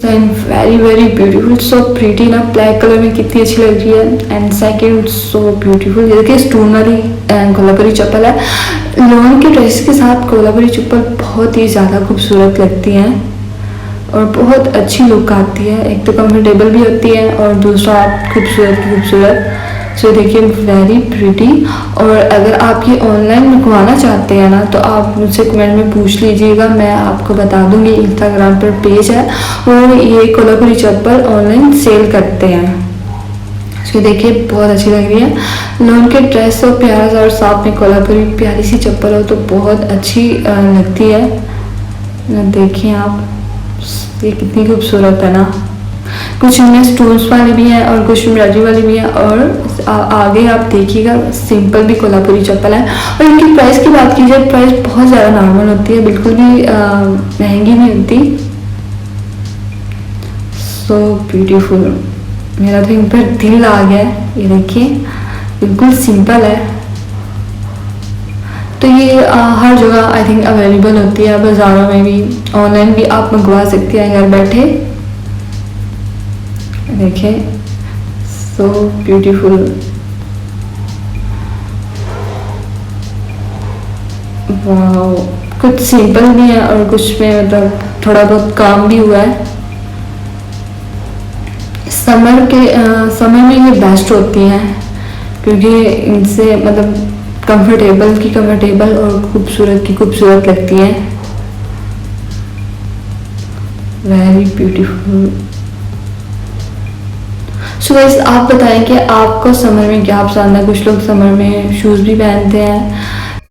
And very very beautiful, so pretty ना, black colour में कितनी अच्छी लग रही है। एंड सेकंड सो ब्यूटीफुल, ये देखिए स्टोन वाली कोल्हापुरी चप्पल है। लॉन के ड्रेस के साथ कोल्हापुरी चप्पल बहुत ही ज़्यादा खूबसूरत लगती हैं और बहुत अच्छी लुक आती है। एक तो कंफर्टेबल भी होती है और दूसरा खूबसूरत की खूबसूरत। सो देखिए वेरी प्रिटी। और अगर आप ये ऑनलाइन मंगवाना चाहते हैं ना, तो आप मुझसे कमेंट में पूछ लीजिएगा, मैं आपको बता दूंगी। इंस्टाग्राम पर पेज है और ये कोल्हापुरी चप्पल ऑनलाइन सेल करते हैं। सो देखिए बहुत अच्छी लग रही है। लॉन के ड्रेस तो प्यारा सा और साथ में कोल्हापुरी प्यारी सी चप्पल हो तो बहुत अच्छी लगती है। देखिए आप, ये कितनी खूबसूरत है ना। कुछ इनमें स्टोन्स वाली भी हैं और कुछ एम्ब्रॉयडरी वाली भी है। और आगे आप देखिएगा सिंपल भी कोल्हापुरी चप्पल है। और इनकी प्राइस की बात की जाए, प्राइस बहुत ज़्यादा नॉर्मल होती है, बिल्कुल भी महंगी नहीं होती। सो ब्यूटीफुल, मेरा तो इन पर दिल आ गया है। ये देखिए बिल्कुल सिंपल है। तो ये हर जगह आई थिंक अवेलेबल होती है, बाज़ारों में भी, ऑनलाइन भी आप मंगवा सकती हैं घर बैठे। देखिए सो ब्यूटीफुल, वाओ। कुछ सिंपल भी है और कुछ में मतलब थोड़ा बहुत काम भी हुआ है। समय में ये बेस्ट होती हैं क्योंकि इनसे मतलब कंफर्टेबल की कंफर्टेबल और खूबसूरत की खूबसूरत लगती हैं। Very beautiful. सो गाइस आप बताएं कि आपको समर में क्या पसंद है। कुछ लोग समर में शूज़ भी पहनते हैं